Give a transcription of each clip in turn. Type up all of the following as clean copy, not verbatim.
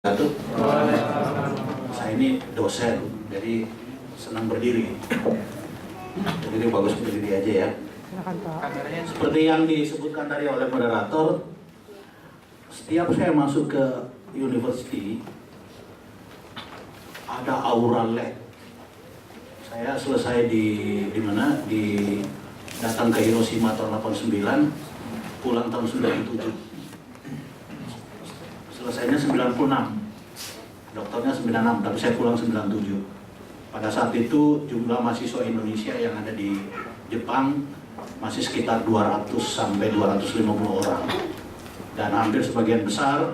Satu, saya ini dosen, jadi senang berdiri. Jadi bagus berdiri aja ya. Seperti yang disebutkan tadi oleh moderator, setiap saya masuk ke university ada aura LED. Saya selesai di mana? Datang ke Hiroshima tahun 89, pulang tahun 97. Selesainya 96, dokternya 96, tapi saya pulang 97. Pada saat itu jumlah mahasiswa Indonesia yang ada di Jepang masih sekitar 200 sampai 250 orang. Dan hampir sebagian besar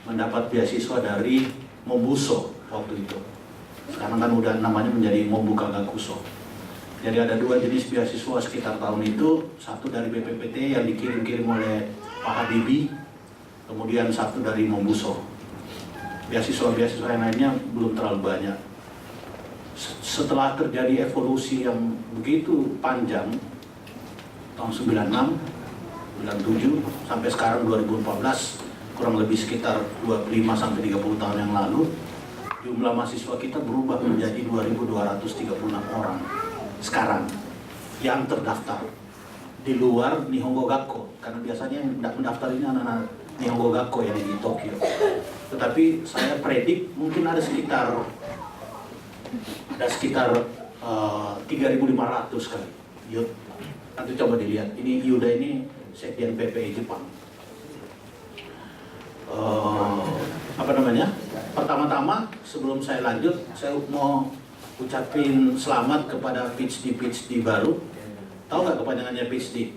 mendapat beasiswa dari Mobuso waktu itu. Sekarang kan udah namanya menjadi Mobuka Gakuso. Jadi ada dua jenis beasiswa sekitar tahun itu, satu dari BPPT yang dikirim-kirim oleh Pak Habibie, kemudian satu dari Mobuso. Beasiswa-beasiswa yang lainnya belum terlalu banyak. Setelah terjadi evolusi yang begitu panjang, tahun 96, 97, sampai sekarang 2014, kurang lebih sekitar 25 sampai 30 tahun yang lalu, jumlah mahasiswa kita berubah menjadi 2.236 orang sekarang yang terdaftar di luar Nihongo Gakko, karena biasanya yang mendaftar ini anak-anak Nihongo Gakko yang di Tokyo. Tetapi saya predik mungkin ada sekitar 3.500 kali. Yuk, nanti coba dilihat. Ini Yuda ini Sekjen PPI Jepang. Pertama-tama sebelum saya lanjut, saya mau ucapin selamat kepada PhD baru. Tahu nggak kepanjangannya PhD?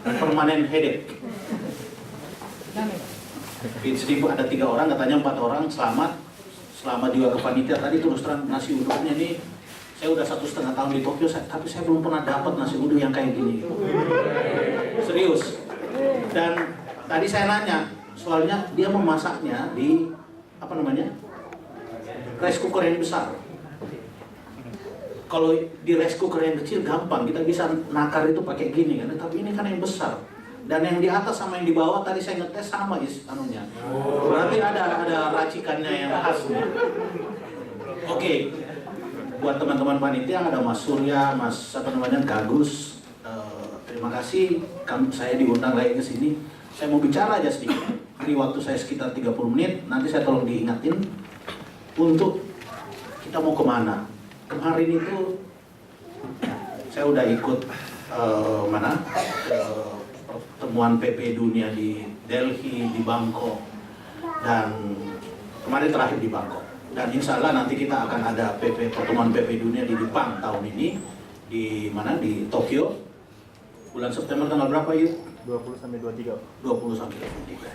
Permanent headache. PhD ada 3 orang, katanya 4 orang. Selamat juga ke panitia. Tadi terus terang nasi uduknya ini, saya udah 1,5 tahun di Tokyo, tapi saya belum pernah dapat nasi uduk yang kayak gini. Serius. Dan tadi saya nanya, soalnya dia memasaknya di rice cooker yang besar. Kalau di rice cooker yang kecil gampang, kita bisa nakar itu pakai gini kan, tapi ini kan yang besar. Dan yang di atas sama yang di bawah tadi saya ngetes sama anunya. Berarti ada racikannya yang khasnya. Oke. Buat teman-teman panitia, ada Mas Surya, Mas Gagus. Terima kasih saya diundang lagi ke sini. Saya mau bicara aja sedikit. Beri waktu saya sekitar 30 menit, nanti saya tolong diingatin untuk kita mau kemana. Kemarin itu saya udah ikut pertemuan PP Dunia di Delhi, di Bangkok, dan kemarin terakhir di Bangkok. Dan insya Allah nanti kita akan ada pertemuan PP Dunia di Jepang tahun ini di Tokyo. Bulan September tanggal berapa yuk? 20 sampai 23. 20 sampai 23.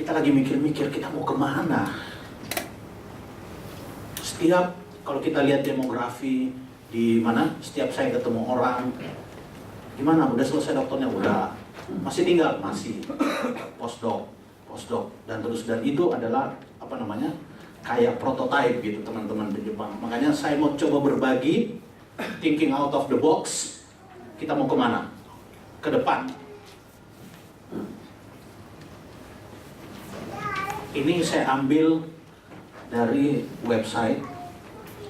Kita lagi mikir-mikir kita mau kemana. Setiap kalau kita lihat demografi di setiap saya ketemu orang, gimana? Udah selesai dokternya? Udah. Masih tinggal? Masih. Postdoc, dan itu adalah kayak prototype gitu teman-teman di Jepang. Makanya saya mau coba berbagi, thinking out of the box. Kita mau kemana? Ke depan. Ini saya ambil dari website.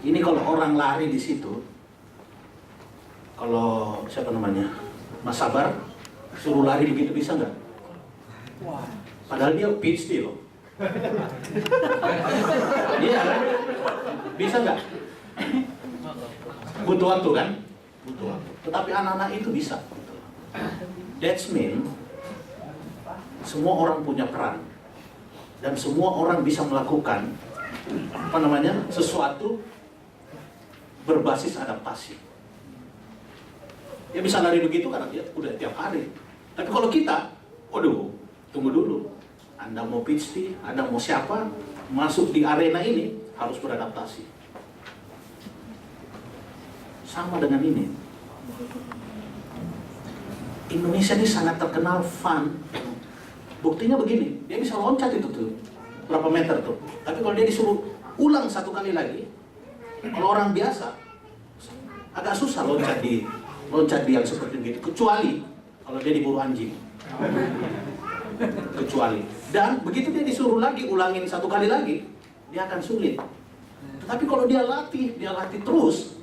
Ini kalau orang lari di situ, kalau Mas Sabar, suruh lari begitu bisa nggak? Padahal dia PhD loh. Iya kan? Bisa nggak? Butuh waktu kan? Butuh waktu. Tetapi anak-anak itu bisa. That's mean semua orang punya peran dan semua orang bisa melakukan sesuatu berbasis adaptasi. Dia bisa lari begitu karena dia udah tiap hari. Tapi kalau kita, tunggu dulu. Anda mau PhD, Anda mau siapa, masuk di arena ini harus beradaptasi. Sama dengan ini. Indonesia ini sangat terkenal fun. Buktinya begini, dia bisa loncat itu tuh, berapa meter tuh. Tapi kalau dia disuruh ulang 1 kali lagi, kalau orang biasa agak susah loncat di yang seperti itu, kecuali kalau dia diburu anjing. kecuali. Dan begitu dia disuruh lagi ulangin satu kali lagi, dia akan sulit. Tetapi kalau dia latih terus,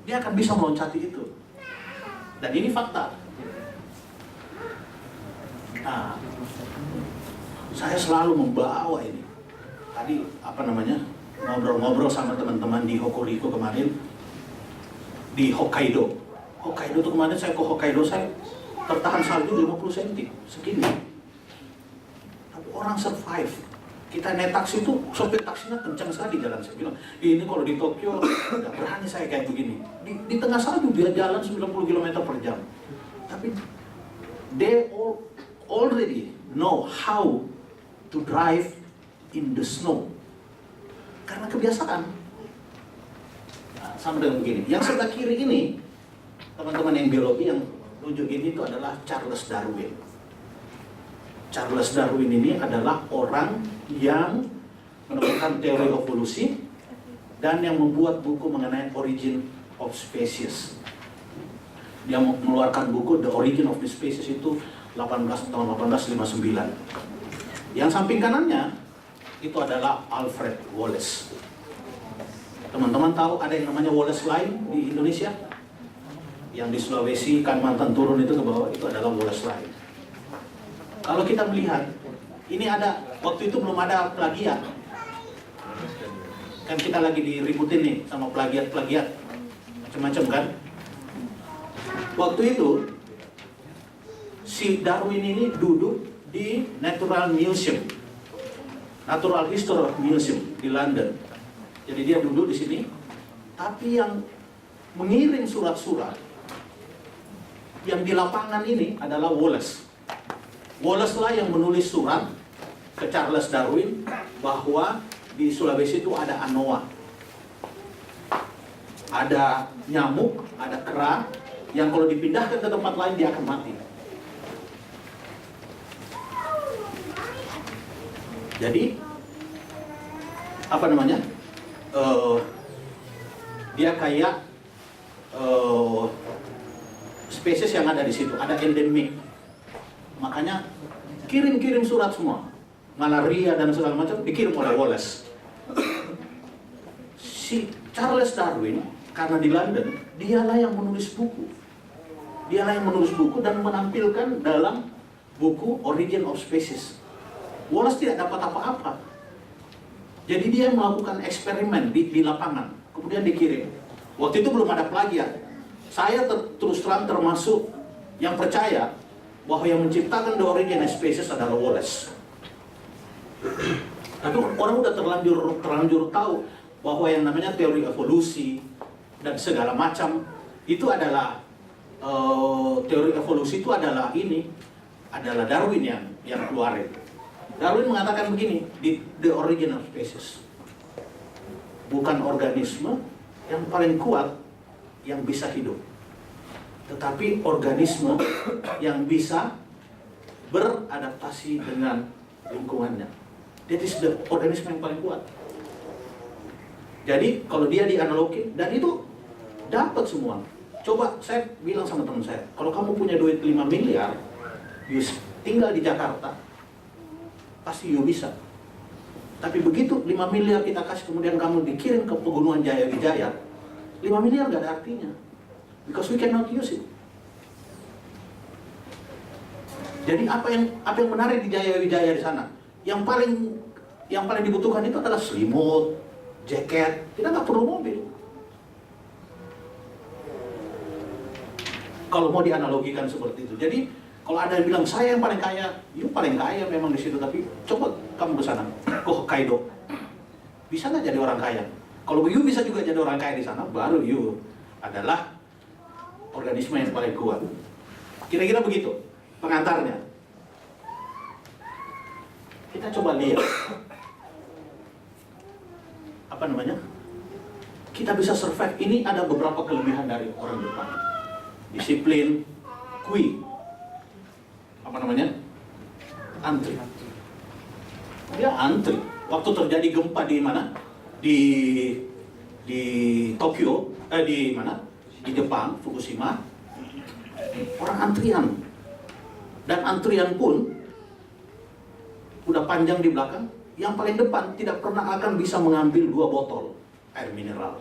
dia akan bisa meloncati itu. Dan ini fakta. Nah, saya selalu membawa ini. Tadi ngobrol-ngobrol sama teman-teman di Hokuriku kemarin, di Hokkaido. Hokkaido itu kemarin saya ke Hokkaido, saya tertahan salju 50 cm, segini. Tapi orang survive. Kita naik taksi itu, sopir taksinya kencang sekali jalan. Saya bilang, ini kalau di Tokyo, nggak berani saya kayak begini. Di tengah salju dia jalan 90 km per jam. Tapi they already know how to drive in the snow. Karena kebiasaan. Nah, sama dengan begini. Yang sebelah kiri ini, teman-teman yang biologi yang nunjukin itu adalah Charles Darwin. Charles Darwin ini adalah orang yang menemukan teori evolusi dan yang membuat buku mengenai Origin of Species. Dia mengeluarkan buku The Origin of the Species itu tahun 1859. Yang samping kanannya itu adalah Alfred Wallace. Teman-teman tahu ada yang namanya Wallace Line di Indonesia? Yang di Sulawesi, Kalimantan turun itu ke bawah, itu adalah Wallace Line. Kalau kita melihat, ini ada, waktu itu belum ada plagiat. Kan kita lagi diributin nih sama plagiat-plagiat. Macam-macam kan? Waktu itu, si Darwin ini duduk di Natural Museum, Natural History Museum di London. Jadi dia duduk di sini, tapi yang mengirim surat-surat yang di lapangan ini adalah Wallace. Wallace lah yang menulis surat ke Charles Darwin bahwa di Sulawesi itu ada anoa, ada nyamuk, ada kera yang kalau dipindahkan ke tempat lain dia akan mati. Jadi apa namanya? Dia kayak spesies yang ada di situ, ada endemik. Makanya kirim-kirim surat semua, malaria dan segala macam dikirim oleh Wallace. Si Charles Darwin karena di London, dialah yang menulis buku. Dialah yang menulis buku dan menampilkan dalam buku Origin of Species. Wallace tidak dapat apa-apa. Jadi dia melakukan eksperimen di lapangan, kemudian dikirim. Waktu itu belum ada plagiat. Saya terus terang termasuk yang percaya bahwa yang menciptakan The Origin of Species adalah Wallace. Tapi orang udah terlanjur tahu bahwa yang namanya teori evolusi dan segala macam itu adalah teori evolusi itu adalah Darwin yang keluarin. Darwin mengatakan begini di The Origin of Species, bukan organisme yang paling kuat yang bisa hidup, tetapi organisme yang bisa beradaptasi dengan lingkungannya. That is the organisme yang paling kuat. Jadi kalau dia dianalogin, dan itu dapat semua. Coba saya bilang sama teman saya, kalau kamu punya duit 5 miliar, you tinggal di Jakarta, pasti you bisa. Tapi begitu 5 miliar kita kasih, kemudian kamu dikirim ke Pegunungan Jaya-Wijaya, 5 miliar nggak ada artinya, because we cannot use it. Jadi apa yang menarik di Jaya-Wijaya di sana? Yang paling dibutuhkan itu adalah selimut, jaket. Kita nggak perlu mobil. Kalau mau dianalogikan seperti itu. Jadi kalau ada yang bilang saya yang paling kaya, you paling kaya memang di situ. Tapi coba kamu ke sana, ke Hokkaido, bisa nggak jadi orang kaya? Kalau you bisa juga jadi orang kaya di sana, baru you adalah organisme yang paling kuat. Kira-kira begitu pengantarnya. Kita coba lihat apa namanya, kita bisa survive. Ini ada beberapa kelebihan dari orang Jepang. Disiplin, kui, apa namanya, antri. Dia antri. Waktu terjadi gempa di mana? Di Tokyo, di mana? Di Jepang, Fukushima. Orang antrian. Dan antrian pun udah panjang di belakang, yang paling depan tidak pernah akan bisa mengambil 2 botol air mineral.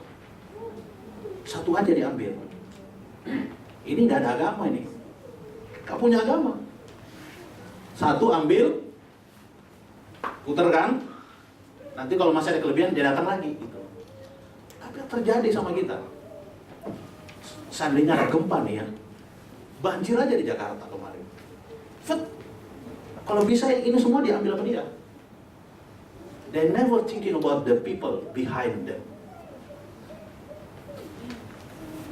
Satu aja diambil. Ini nggak ada agama ini. Nggak punya agama. Satu ambil, puterkan, nanti kalau masih ada kelebihan dia datang lagi. Gitu. Tapi yang terjadi sama kita, seandainya ada gempa nih ya, banjir aja di Jakarta kemarin. Kalau bisa ini semua diambil sama dia. They never thinking about the people behind them.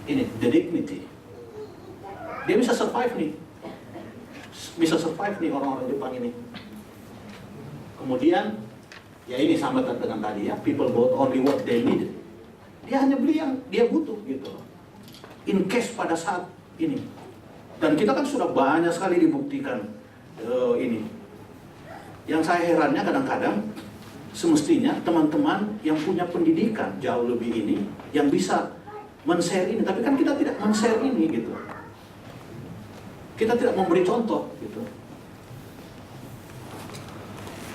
Ini the dignity. Dia bisa survive nih. Bisa survive nih orang-orang Jepang ini. Kemudian ya ini sama dengan tadi ya, people bought only what they need. Dia hanya beli yang dia butuh gitu. In case pada saat ini. Dan kita kan sudah banyak sekali dibuktikan ini. Yang saya herannya kadang-kadang semestinya teman-teman yang punya pendidikan jauh lebih ini yang bisa men-share ini, tapi kan kita tidak men-share ini gitu. Kita tidak memberi contoh gitu.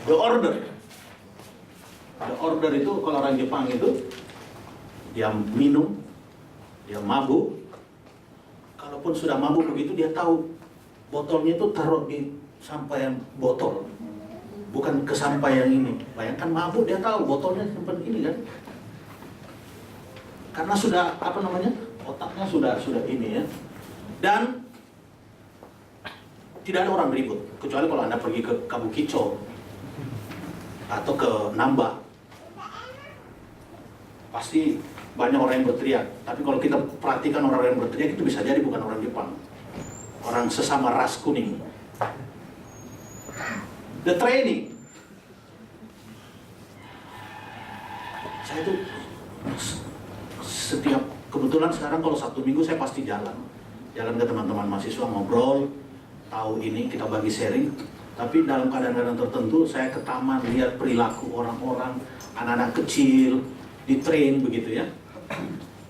The order itu kalau orang Jepang itu dia minum, dia mabuk. Kalaupun sudah mabuk begitu dia tahu botolnya itu taruh di sampaian botol, bukan ke sampah yang ini. Bayangkan mabuk dia tahu botolnya simpan ini kan. Karena sudah otaknya sudah ini ya. Dan tidak ada orang ribut, kecuali kalau Anda pergi ke Kabukicho atau ke Namba. Pasti banyak orang yang berteriak. Tapi kalau kita perhatikan orang yang berteriak itu bisa jadi bukan orang Jepang, orang sesama ras kuning. The training. Saya itu setiap kebetulan sekarang kalau Sabtu Minggu saya pasti jalan ke teman-teman mahasiswa, ngobrol, tahu ini, kita bagi sharing. Tapi dalam keadaan-keadaan tertentu saya ke taman lihat perilaku orang-orang, anak-anak kecil di train begitu ya.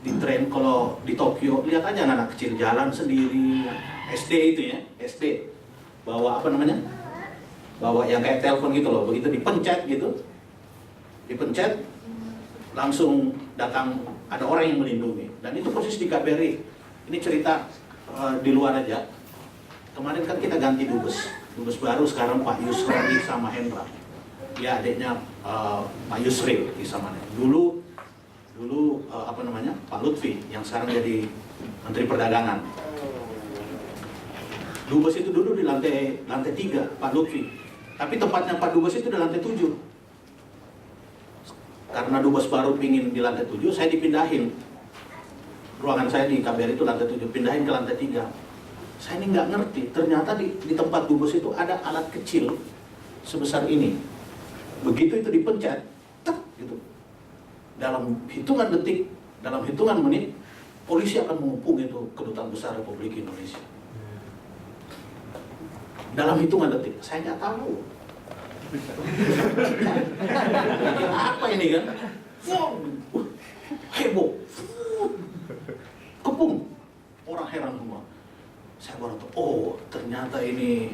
Di train kalau di Tokyo lihat aja anak-anak kecil jalan sendiri, SD itu ya, SD bawa bawa yang kayak telepon gitu loh, begitu dipencet langsung datang, ada orang yang melindungi. Dan itu persis di KBRI. Ini cerita di luar aja. Kemarin kan kita ganti dubes baru sekarang Pak Yusri sama Hendra. Dia adiknya Pak Yusri sama dulu Pak Lutfi yang sekarang jadi Menteri Perdagangan. Dubes itu dulu di lantai 3 Pak Lutfi. Tapi tempatnya Pak Dubes itu di lantai 7. Karena Dubes baru pingin di lantai 7, saya dipindahin. Ruangan saya di KBRI itu lantai 7, pindahin ke lantai 3. Saya ini nggak ngerti, ternyata di tempat Dubes itu ada alat kecil sebesar ini. Begitu itu dipencet, gitu. Dalam hitungan detik, dalam hitungan menit, polisi akan mengepung itu Kedutaan Besar Republik Indonesia. Dalam hitungan detik, saya nggak tahu. Apa ini kan? Heboh, kepung, orang heran semua. Saya baru tahu, oh ternyata ini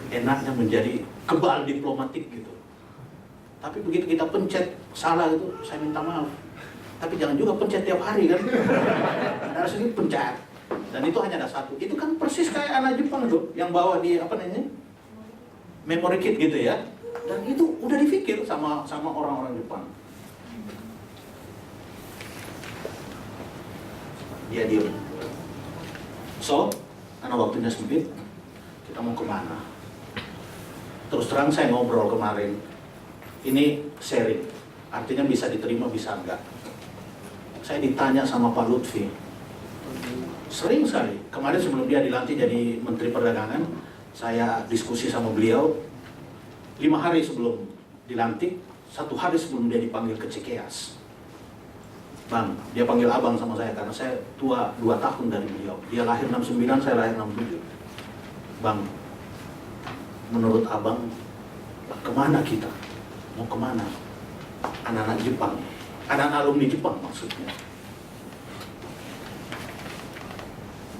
enaknya menjadi kebal diplomatik gitu. Tapi begitu kita pencet salah gitu, saya minta maaf. Tapi jangan juga pencet tiap hari kan. Ada sedikit pencet. Dan itu hanya ada satu. Itu kan persis kayak anak Jepang tuh yang bawa di memory kit gitu ya. Dan itu udah dipikir sama orang-orang Jepang. Dia diem. So, karena waktunya sempit, kita mau kemana? Terus terang saya ngobrol kemarin. Ini sharing, artinya bisa diterima, bisa enggak. Saya ditanya sama Pak Lutfi, sering sekali. Kemarin sebelum dia dilantik jadi Menteri Perdagangan, saya diskusi sama beliau. 5 hari sebelum dilantik, 1 hari sebelum dia dipanggil ke Cikeas. Bang, dia panggil abang sama saya karena saya tua 2 tahun dari beliau. Dia lahir 69, saya lahir 67. Bang, menurut abang, kemana kita? Mau kemana? Anak-anak Jepang, anak alumni Jepang maksudnya.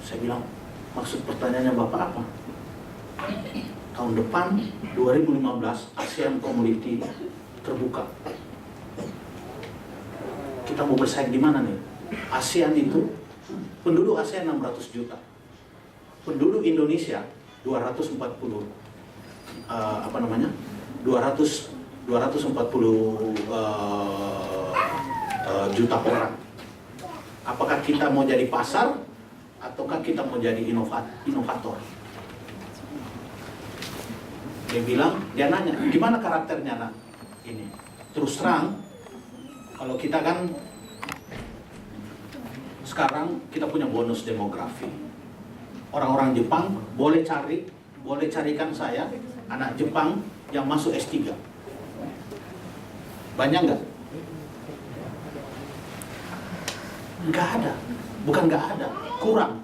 Saya bilang, maksud pertanyaannya Bapak apa? tahun depan 2015 ASEAN Community terbuka. Kita mau bersaing di mana nih? ASEAN itu penduduk ASEAN 600 juta. Penduduk Indonesia 240 juta orang. Apakah kita mau jadi pasar ataukah kita mau jadi inovator? Dia nanya, gimana karakternya nak? Ini terus terang, kalau kita kan sekarang kita punya bonus demografi. Orang-orang Jepang boleh carikan saya anak Jepang yang masuk S3. Banyak nggak? Nggak ada, bukan nggak ada, kurang.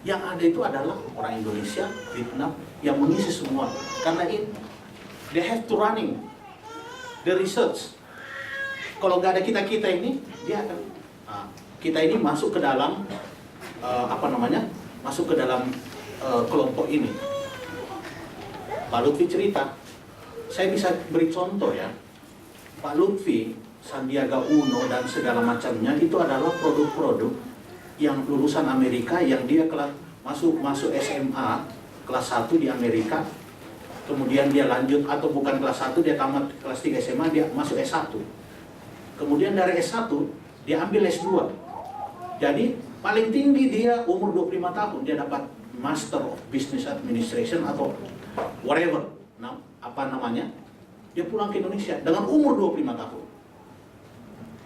Yang ada itu adalah orang Indonesia, Vietnam yang mengisi semua. Karena ini, they have to running the research. Kalau nggak ada kita ini, dia akan kita ini masuk ke dalam masuk ke dalam kelompok ini. Pak Lutfi cerita, saya bisa beri contoh ya. Pak Lutfi, Sandiaga Uno dan segala macamnya itu adalah produk-produk yang lulusan Amerika yang dia masuk SMA kelas 1 di Amerika, kemudian dia lanjut atau bukan kelas 1 dia tamat kelas 3 SMA dia masuk S1. Kemudian dari S1 dia ambil S2. Jadi paling tinggi dia umur 25 tahun dia dapat Master of Business Administration atau whatever. Nah, apa namanya? Dia pulang ke Indonesia dengan umur 25 tahun.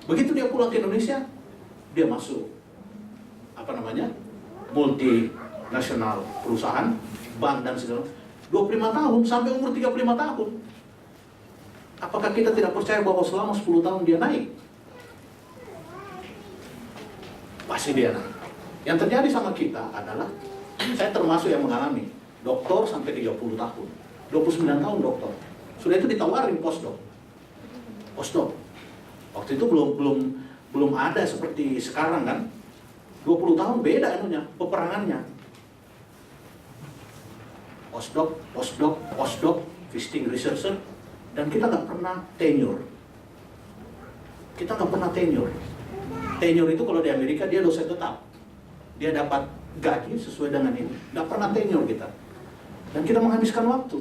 Begitu dia pulang ke Indonesia, dia masuk multinasional perusahaan, bank dan segala 25 tahun sampai umur 35 tahun. Apakah kita tidak percaya bahwa selama 10 tahun dia naik? Pasti dia naik. Yang terjadi sama kita adalah, saya termasuk yang mengalami doktor sampai 30 tahun, 29 tahun doktor. Sudah itu ditawarin postdoc. Waktu itu belum ada seperti sekarang kan. 20 tahun beda anunya, peperangannya. Postdoc, visiting researcher, dan kita nggak pernah tenure. Tenure itu kalau di Amerika dia dosen tetap. Dia dapat gaji sesuai dengan ini. Nggak pernah tenure kita. Dan kita menghabiskan waktu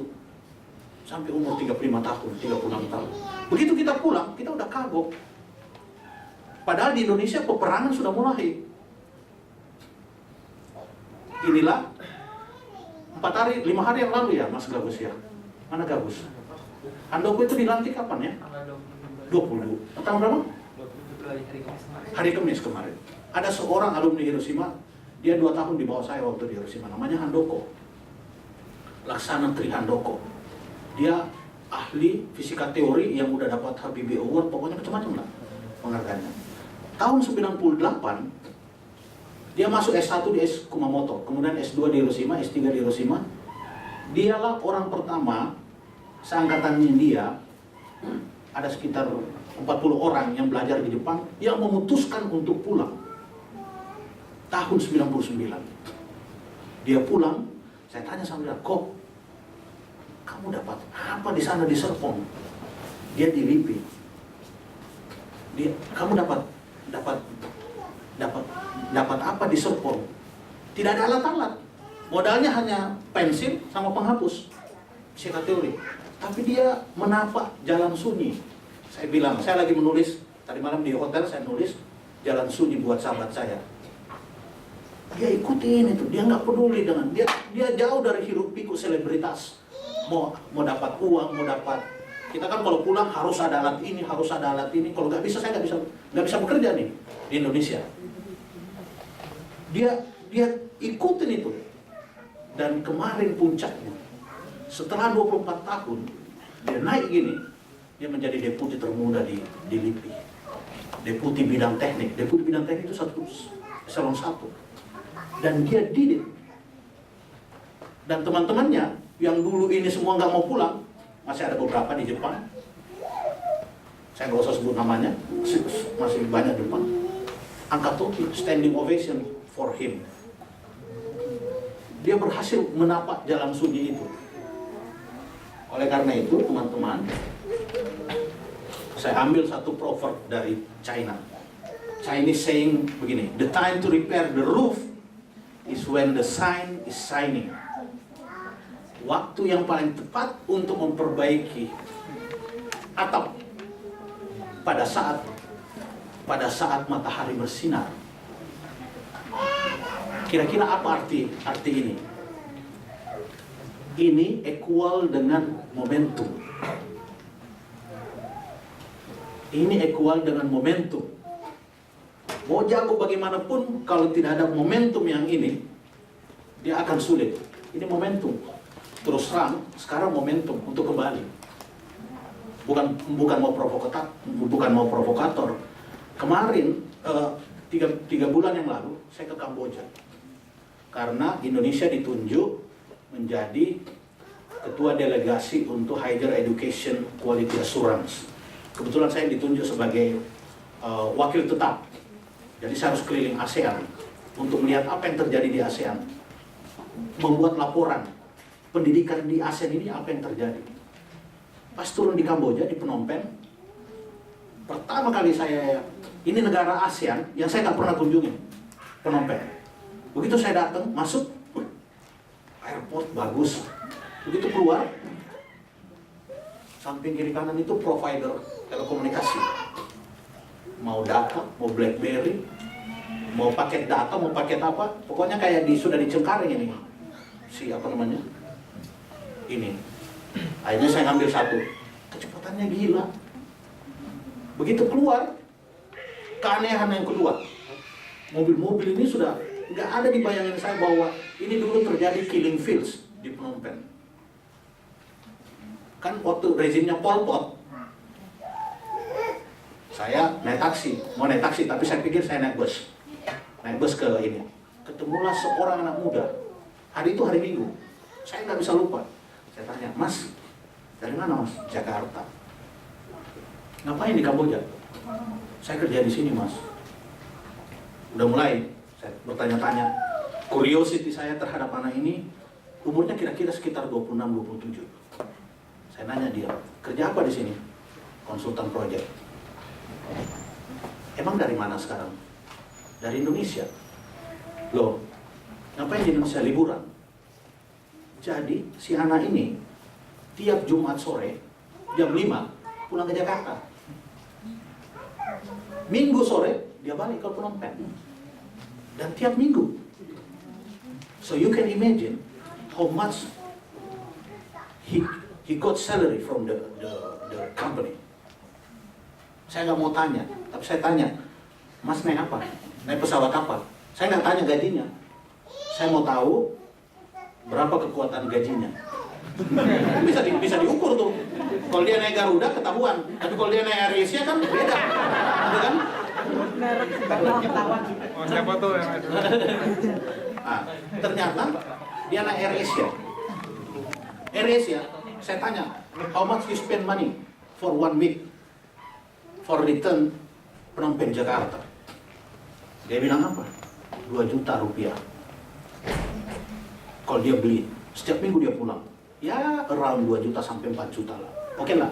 sampai umur 35 tahun, 36 tahun. Begitu kita pulang, kita udah kagok. Padahal di Indonesia peperangan sudah mulai. Inilah 5 hari yang lalu ya Mas Gabus ya. Mana Gabus? Handoko itu dilantik kapan ya? 20. Tanggal berapa? Hari Kamis kemarin. Ada seorang alumni Hiroshima, dia 2 tahun di bawah saya waktu di Hiroshima, namanya Handoko. Laksana Tri Handoko. Dia ahli fisika teori yang udah dapat Habibie Award, pokoknya macam-macam lah penghargaannya. Tahun 98 dia masuk S1 di Kumamoto, kemudian S2 di Hiroshima, S3 di Hiroshima. Dialah orang pertama seangkatannya dia, ada sekitar 40 orang yang belajar di Jepang yang memutuskan untuk pulang. Tahun 99. Dia pulang, saya tanya sama dia, "Kok kamu dapat apa di sana di Serpong?" Dia di LIPI. Kamu dapat apa di Serpong? Tidak ada alat-alat. Modalnya hanya pensil sama penghapus fisika teori. Tapi dia menapak jalan sunyi. Saya bilang, saya lagi menulis tadi malam di hotel, saya nulis jalan sunyi buat sahabat saya. Dia ikutin itu, dia nggak peduli dengan dia jauh dari hiruk pikuk selebritas. Mau dapat uang, mau dapat. Kita kan kalau pulang harus ada alat ini, harus ada alat ini. Kalau nggak bisa, saya nggak bisa bekerja nih di Indonesia. Dia ikutin itu. Dan kemarin puncaknya, setelah 24 tahun, dia naik gini, dia menjadi deputi termuda di LIPI. Deputi bidang teknik. Deputi bidang teknik itu eselon 1. Dan dia didit. Dan teman-temannya yang dulu ini semua nggak mau pulang, masih ada beberapa di Jepang. Saya nggak usah sebut namanya, masih banyak di Jepang. Angkat topi, standing ovation for him. Dia berhasil menapak jalan sunyi itu. Oleh karena itu, teman-teman, saya ambil satu proverb dari China. Chinese saying begini, the time to repair the roof is when the sun is shining. Waktu yang paling tepat untuk memperbaiki atap pada saat matahari bersinar. Kira-kira apa arti ini? Ini equal dengan momentum. Ini equal dengan momentum. Mau jago bagaimanapun, kalau tidak ada momentum yang ini, dia akan sulit. Ini momentum. Terus terang, sekarang momentum untuk kembali. Bukan mau provokator. Kemarin, 3 bulan yang lalu, saya ke Kamboja. Karena Indonesia ditunjuk menjadi ketua delegasi untuk Higher Education Quality Assurance. Kebetulan saya ditunjuk sebagai wakil tetap. Jadi saya harus keliling ASEAN untuk melihat apa yang terjadi di ASEAN. Membuat laporan pendidikan di ASEAN ini apa yang terjadi. Pas turun di Kamboja, di Phnom Penh, pertama kali ini negara ASEAN yang saya nggak pernah kunjungi, Phnom Penh. Begitu saya datang, masuk, airport bagus. Begitu keluar, samping kiri kanan itu provider telekomunikasi. Mau data, mau BlackBerry, mau paket data, mau paket apa, pokoknya kayak sudah di Cengkareng ini. Ini. Akhirnya saya ngambil satu. Kecepatannya gila. Begitu keluar, keanehan yang kedua. Mobil-mobil ini sudah nggak ada di bayangan saya bahwa ini dulu terjadi killing fields di Phnom Penh. Kan waktu rezimnya Pol Pot, saya mau naik taksi, tapi saya pikir saya naik bus ke ini. Ketemulah seorang anak muda. Hari itu hari Minggu. Saya nggak bisa lupa. Saya tanya, Mas, dari mana Mas? Jakarta. Ngapain di Kamboja? Saya kerja di sini Mas. Udah mulai saya bertanya-tanya. Curiosity saya terhadap anak ini, umurnya kira-kira sekitar 26-27. Saya nanya dia, kerja apa di sini? Konsultan proyek. Emang dari mana sekarang? Dari Indonesia. Loh, ngapain di Indonesia liburan? Jadi si anak ini tiap Jumat sore jam 5 pulang ke Jakarta. Minggu sore dia balik ke Phnom Penh. Dan tiap minggu. So you can imagine how much he got salary from the company. Saya nggak mau tanya, tapi saya tanya, Mas naik apa? Naik pesawat apa? Saya nggak tanya gajinya. Saya mau tahu berapa kekuatan gajinya. Bisa diukur tuh. Kalau dia naik Garuda ketahuan, tapi kalau dia naik AirAsia kan beda, gitu kan? Oh, siapa tuh yang ada? Nah, ternyata dia naik AirAsia. Saya tanya, how much you spend money for 1 week for return Phnom Penh Jakarta? Dia bilang apa? 2 juta rupiah. Kalau dia beli, setiap minggu dia pulang. Ya, around 2 juta sampai 4 juta lah. Oke lah.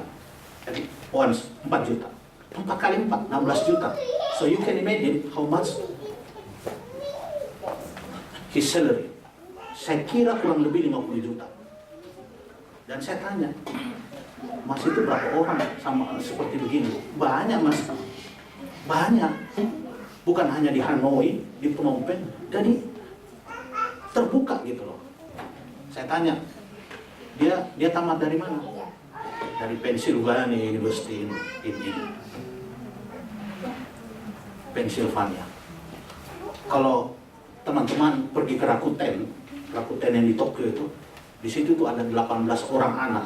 Jadi, once, 4 juta. 4 kali 4, 16 juta. So you can imagine how much his salary. Saya kira kurang lebih 50 juta. Dan saya tanya, Mas itu berapa orang sama seperti begini? Banyak Mas. Banyak. Bukan hanya di Hanoi, di Phnom Penh. Jadi terbuka gitu loh. Saya tanya, dia tamat dari mana? Dari Pennsylvania University in Pennsylvania. Kalau teman-teman pergi ke Rakuten yang di Tokyo itu, di situ tuh ada 18 orang anak,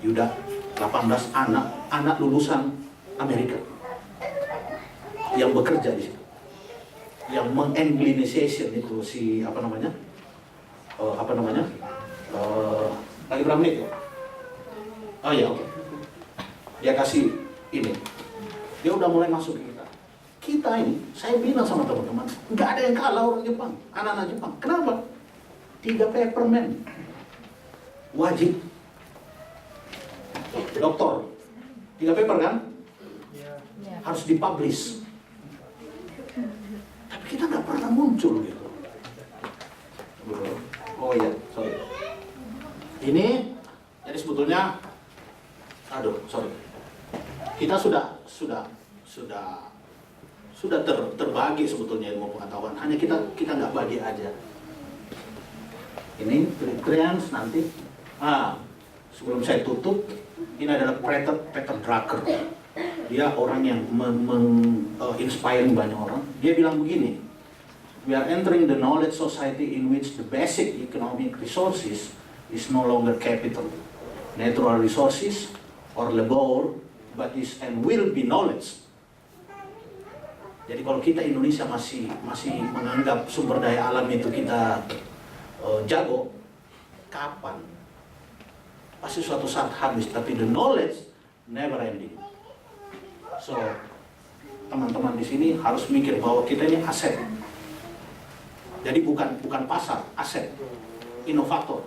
Yuda, 18 anak lulusan Amerika yang bekerja di situ, yang meng-Anglicization itu lagi berapa menit ya? Oh ya, oke. Dia kasih ini, dia udah mulai masuk ke kita ini. Saya bilang sama teman-teman, nggak ada yang kalah orang Jepang, anak-anak Jepang. Kenapa? 3 paperman wajib doktor, 3 paper kan? Harus dipublish. Tapi kita nggak pernah muncul gitu. Oh iya, sorry. Ini jadi sebetulnya, kita sudah terbagi sebetulnya ilmu pengetahuan. Hanya kita nggak bagi aja. Ini Trends nanti. Sebelum saya tutup, ini adalah Peter Drucker. Dia orang yang inspiring banyak orang. Dia bilang begini, we are entering the knowledge society in which the basic economic resources is no longer capital, natural resources, or labor, but is and will be knowledge. Jadi kalau kita Indonesia masih menganggap sumber daya alam itu kita jago, kapan? Pasti suatu saat habis, tapi the knowledge never ending. So, teman-teman di sini harus mikir bahwa kita ini aset. Jadi bukan pasar, aset, inovator.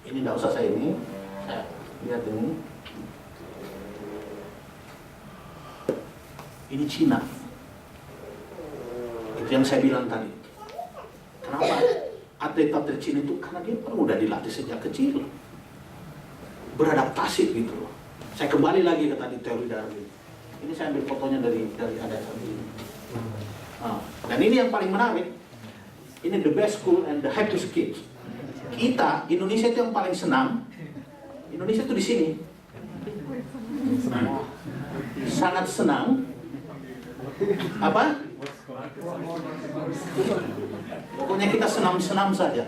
Ini tidak usah saya lihat ini. Ini Cina. Itu yang saya bilang tadi. Kenapa atlet-atlet Cina itu? Karena dia udah dilatih sejak kecil, beradaptasi gitu loh. Saya kembali lagi ke tadi teori Darwin. Ini saya ambil fotonya dari ada ini. Dan ini yang paling menarik. Ini the best school and the happiest kids. Kita Indonesia itu yang paling senang. Indonesia itu di sini. Sangat senang. Apa? Pokoknya kita senam-senam saja.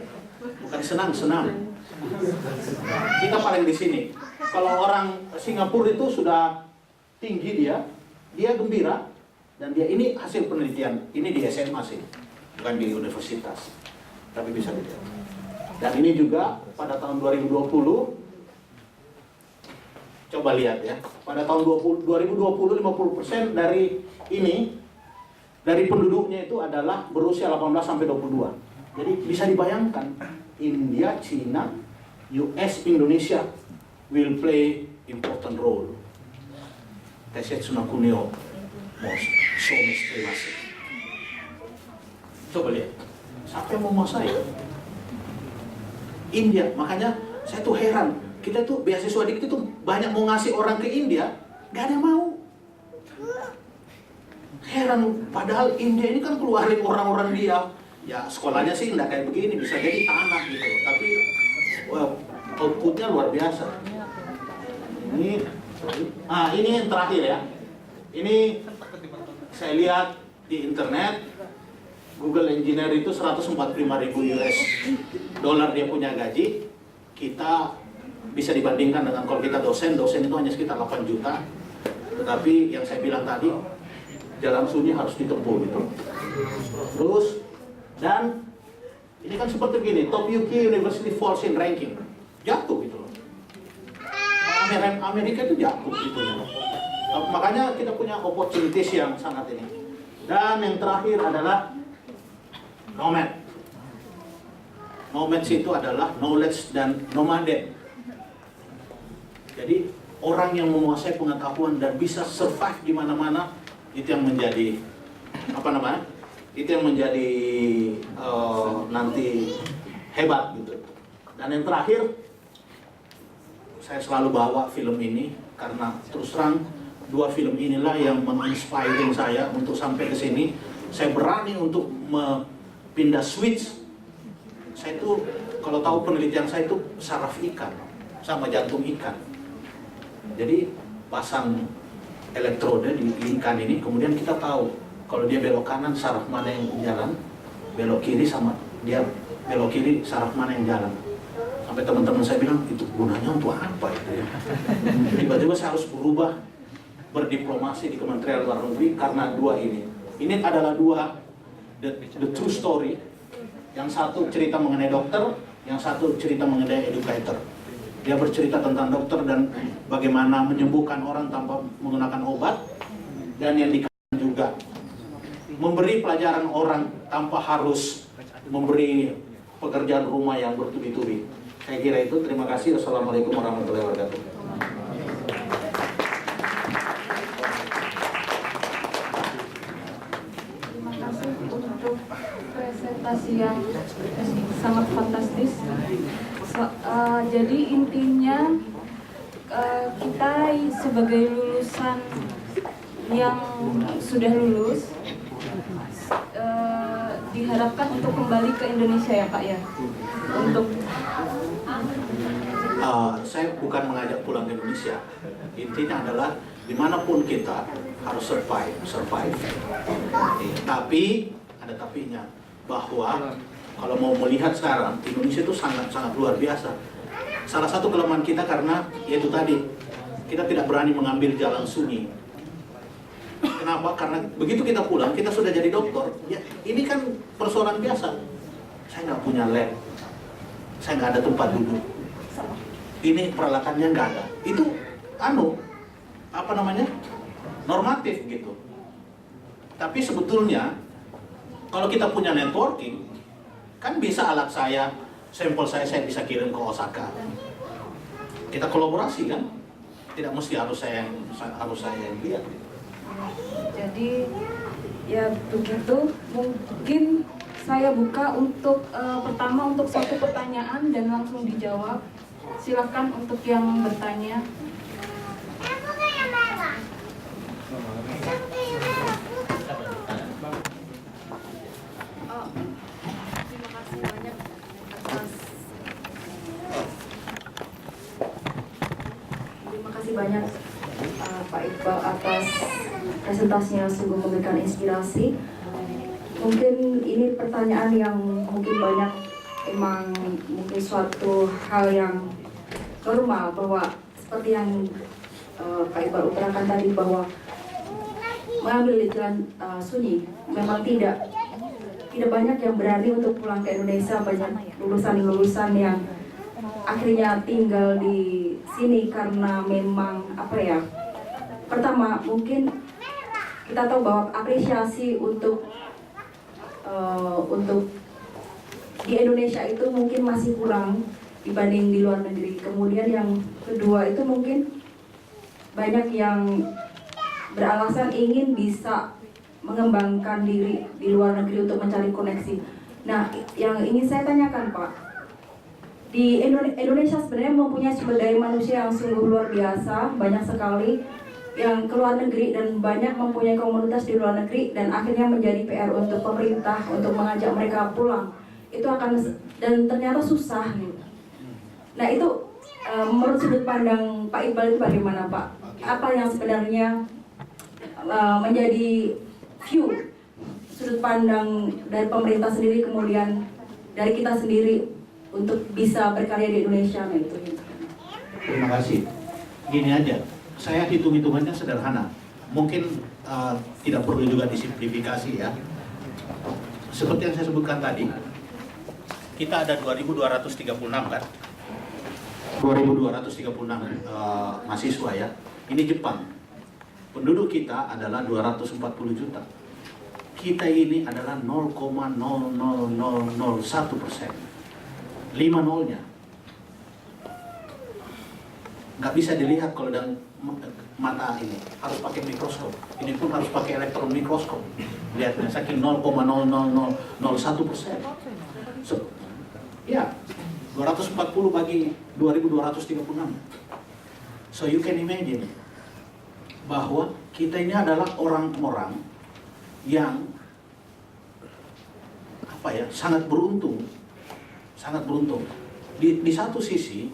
Bukan senang. Kita paling di sini. Kalau orang Singapura itu sudah tinggi dia gembira, dan dia ini hasil penelitian. Ini di SMA sih, bukan di universitas. Tapi bisa dilihat. Dan ini juga pada tahun 2020, coba lihat ya, pada tahun 2020 50% dari penduduknya itu adalah berusia 18 sampai 22. Jadi bisa dibayangkan, India, China, US, Indonesia will play important role. Tesetsu no kunio coba lihat, siapa yang mau menguasai? India. Makanya saya tuh heran, kita tuh beasiswa dikit itu banyak mau ngasih orang ke India, gak ada yang mau. Heran, padahal India ini kan keluarin orang-orang dia. Ya sekolahnya sih nggak kayak begini, bisa jadi tanah gitu. Tapi outputnya luar biasa. Ini yang terakhir ya. Ini saya lihat di internet, Google Engineer itu 145.000 US dollar dia punya gaji. Kita bisa dibandingkan dengan kalau kita dosen itu hanya sekitar 8 juta. Tetapi yang saya bilang tadi, jalan sunyi harus ditempuh gitu. Terus, dan ini kan seperti begini, top UK University falls in ranking, jatuh gitu loh. Amerika itu jatuh gitu loh. Makanya kita punya opportunities yang sangat ini. Dan yang terakhir adalah nomad. Nomads itu adalah knowledge dan nomaden. Jadi orang yang menguasai pengetahuan dan bisa survive di mana-mana, itu yang menjadi itu yang menjadi nanti hebat gitu. Dan yang terakhir, saya selalu bawa film ini karena terus terang 2 film inilah yang menginspiring saya untuk sampai ke sini. Saya berani untuk pindah switch. Saya itu kalau tahu penelitian saya itu saraf ikan sama jantung ikan. Jadi pasang elektroda di ikan ini, kemudian kita tahu kalau dia belok kanan saraf mana yang jalan, belok kiri sama dia belok kiri saraf mana yang jalan. Sampai teman-teman saya bilang, itu gunanya untuk apa itu ya? Tiba-tiba saya harus berubah berdiplomasi di Kementerian Luar Negeri karena 2 ini. Ini adalah 2 the true story. Yang satu cerita mengenai dokter, yang satu cerita mengenai educator. Dia bercerita tentang dokter dan bagaimana menyembuhkan orang tanpa menggunakan obat, dan yang dikatakan juga memberi pelajaran orang tanpa harus memberi pekerjaan rumah yang bertubi-tubi. Saya kira itu. Terima kasih. Wassalamualaikum warahmatullahi wabarakatuh. Terima kasih untuk presentasi yang sangat fantastis. Jadi intinya kita sebagai lulusan yang sudah lulus diharapkan untuk kembali ke Indonesia ya Pak ya. Untuk saya bukan mengajak pulang ke Indonesia. Intinya adalah dimanapun kita harus survive. Tapi ada tapinya, bahwa kalau mau melihat sekarang Indonesia itu sangat luar biasa. Salah satu kelemahan kita karena yaitu tadi, kita tidak berani mengambil jalan sunyi. Kenapa? Karena begitu kita pulang, kita sudah jadi dokter. Ya, ini kan persoalan biasa. Saya nggak punya lab, saya nggak ada tempat duduk. Ini peralatannya nggak ada. Itu normatif gitu. Tapi sebetulnya kalau kita punya networking, kan bisa alat saya, sampel saya bisa kirim ke Osaka. Kita kolaborasi kan, tidak mesti harus saya yang lihat. jadi ya begitu. Mungkin saya buka untuk pertama untuk satu pertanyaan dan langsung dijawab. Silakan untuk yang bertanya. Terima kasih banyak Pak Iqbal atas presentasinya, sungguh memberikan inspirasi. Mungkin ini pertanyaan yang mungkin banyak mungkin suatu hal yang normal, bahwa seperti yang Pak Iqbal utarakan tadi, bahwa mengambil jalan sunyi memang tidak banyak yang berani untuk pulang ke Indonesia. Banyak lulusan-lulusan yang akhirnya tinggal di sini karena memang pertama mungkin kita tahu bahwa apresiasi untuk di Indonesia itu mungkin masih kurang dibanding di luar negeri. Kemudian yang kedua itu mungkin banyak yang beralasan ingin bisa mengembangkan diri di luar negeri untuk mencari koneksi. Nah, yang ingin saya tanyakan Pak, di Indonesia sebenarnya mempunyai sumber daya manusia yang sungguh luar biasa, banyak sekali yang ke luar negeri dan banyak mempunyai komunitas di luar negeri, dan akhirnya menjadi PR untuk pemerintah untuk mengajak mereka pulang. Itu akan, dan ternyata susah gitu. Nah itu menurut sudut pandang Pak Iqbal itu bagaimana Pak? Apa yang sebenarnya menjadi view sudut pandang dari pemerintah sendiri, kemudian dari kita sendiri untuk bisa berkarya di Indonesia? Nah itu. Terima kasih. Gini aja, saya hitung-hitungannya sederhana. Mungkin tidak perlu juga disimplifikasi ya. Seperti yang saya sebutkan tadi, kita ada 2.236 kan? 2.236 mahasiswa ya. Ini Jepang. Penduduk kita adalah 240 juta. Kita ini adalah 0,00001%. 5 nolnya. Nggak bisa dilihat kalau dengan mata ini, harus pakai mikroskop. Ini pun harus pakai elektron mikroskop. Lihatnya saking 0,00001%. Ya, 240 bagi 2.236. So you can imagine bahwa kita ini adalah orang-orang yang sangat beruntung. Di satu sisi,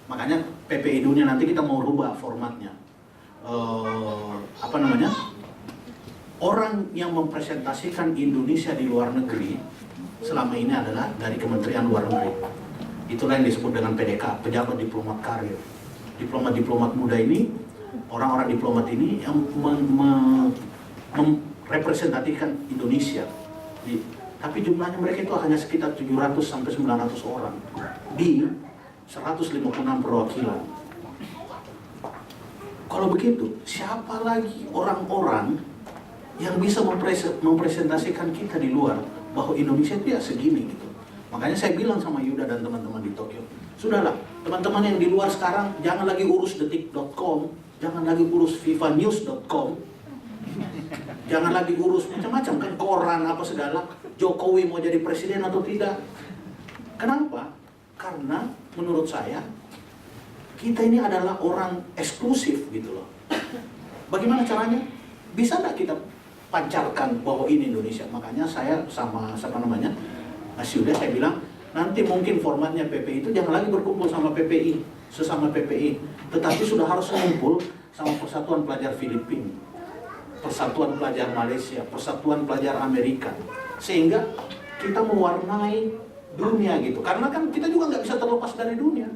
makanya PPIDU-nya nanti kita mau rubah formatnya. Orang yang mempresentasikan Indonesia di luar negeri selama ini adalah dari Kementerian Luar Negeri. Itulah yang disebut dengan PDK, pejabat diplomat karir. Diplomat-diplomat muda ini, orang-orang diplomat ini yang merepresentasikan Indonesia. Tapi jumlahnya mereka itu hanya sekitar 700 sampai 900 orang di 156 perwakilan. Kalau begitu, siapa lagi orang-orang yang bisa mempresentasikan kita di luar bahwa Indonesia itu ya segini gitu. Makanya saya bilang sama Yuda dan teman-teman di Tokyo, Sudahlah, teman-teman yang di luar sekarang jangan lagi urus detik.com, jangan lagi urus vivanews.com, jangan lagi urus macam-macam kan, koran apa segala, Jokowi mau jadi presiden atau tidak. Kenapa? Karena menurut saya kita ini adalah orang eksklusif gitu loh. Bagaimana caranya? Bisa nggak kita pancarkan bahwa ini Indonesia? Makanya saya sama Mas Yuda, saya bilang nanti mungkin formatnya PPI itu jangan lagi berkumpul sama PPI, sesama PPI, tetapi sudah harus mengumpul sama Persatuan Pelajar Filipina, Persatuan Pelajar Malaysia, Persatuan Pelajar Amerika, sehingga kita mewarnai dunia gitu. Karena kan kita juga nggak bisa terlepas dari dunia.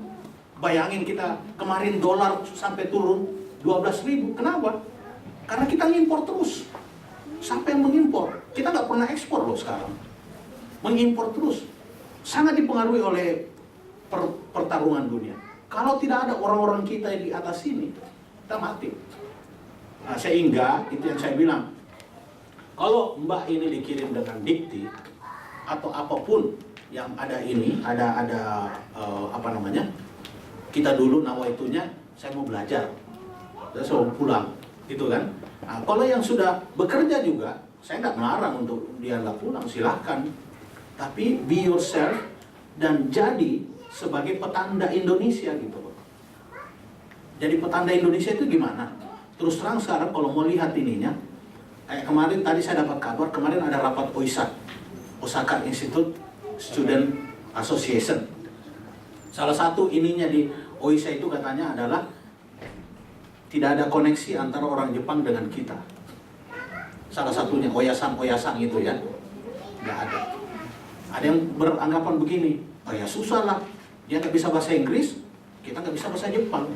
Bayangin kita kemarin dolar sampai turun 12.000. Kenapa? Karena kita ngimpor terus. Siapa yang mengimpor? Kita nggak pernah ekspor loh sekarang. Mengimpor terus. Sangat dipengaruhi oleh pertarungan dunia. Kalau tidak ada orang-orang kita yang di atas sini, kita mati. Nah, sehingga itu yang saya bilang. Kalau Mbak ini dikirim dengan dikti atau apapun yang ada ini, ada kita dulu nawaitunya, saya mau belajar, saya mau pulang, gitu kan. Nah, kalau yang sudah bekerja juga, saya nggak melarang untuk dia nggak pulang, silahkan. Tapi be yourself dan jadi sebagai petanda Indonesia gitu loh. Jadi petanda Indonesia itu gimana? Terus terang sekarang kalau mau lihat ininya, kayak kemarin tadi saya dapat kabar, kemarin ada rapat OISA, Osaka Institute Student Association. Salah satu ininya di OISA itu katanya adalah tidak ada koneksi antara orang Jepang dengan kita. Salah satunya Oyasan itu ya, nggak ada. Ada yang beranggapan begini, oh ya susah lah, dia nggak bisa bahasa Inggris, kita nggak bisa bahasa Jepang.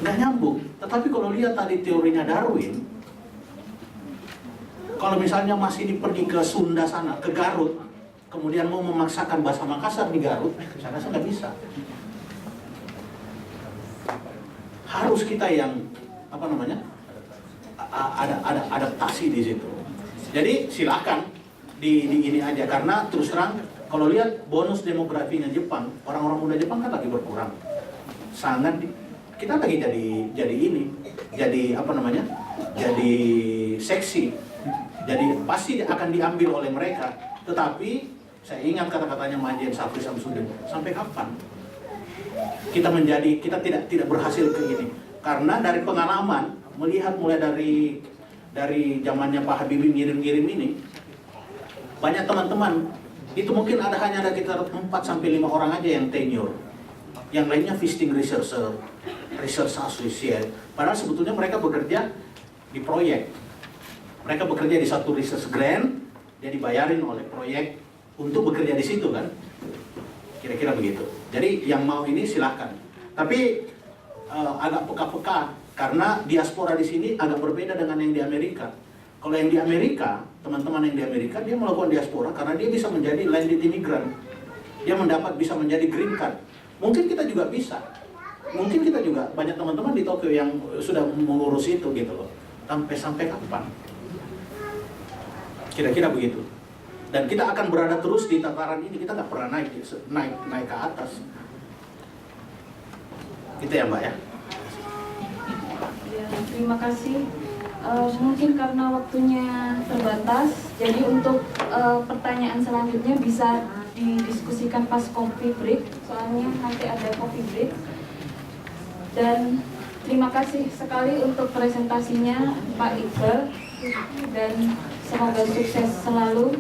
Nggak nyambung. Tetapi kalau lihat tadi teorinya Darwin, kalau misalnya masih pergi ke Sunda sana, ke Garut, kemudian mau memaksakan bahasa Makassar di Garut, saya rasa nggak bisa. Harus kita yang ada adaptasi di situ. Jadi silakan di ini aja, karena terus terang kalau lihat bonus demografinya Jepang, orang-orang muda Jepang kan lagi berkurang. Sangat kita lagi jadi seksi. Jadi pasti akan diambil oleh mereka. Tetapi saya ingat kata-katanya Majen Safri Samsudin, sampai kapan kita tidak berhasil ke ini? Karena dari pengalaman melihat mulai dari zamannya Pak Habibie ngirim-ngirim ini, banyak teman-teman itu mungkin hanya ada sekitar 4-5 orang aja yang tenure, yang lainnya visiting researcher, research associate. Padahal sebetulnya mereka bekerja di proyek, mereka bekerja di satu research grant, dia dibayarin oleh proyek untuk bekerja di situ kan, kira-kira begitu. Jadi yang mau ini silahkan, tapi agak peka-peka. Karena diaspora di sini agak berbeda dengan yang di Amerika. Kalau yang di Amerika, teman-teman yang di Amerika, dia melakukan diaspora karena dia bisa menjadi landed immigrant. Dia bisa menjadi green card. Mungkin kita juga bisa. Mungkin kita juga, banyak teman-teman di Tokyo yang sudah mengurus itu gitu loh. Sampai kapan? Kira-kira begitu. Dan kita akan berada terus di tataran ini, kita nggak pernah naik ke atas. Itu ya Mbak ya. Ya, terima kasih. Mungkin karena waktunya terbatas, jadi untuk pertanyaan selanjutnya bisa didiskusikan pas coffee break, soalnya nanti ada coffee break. Dan terima kasih sekali untuk presentasinya Pak Iqbal, dan semoga sukses selalu.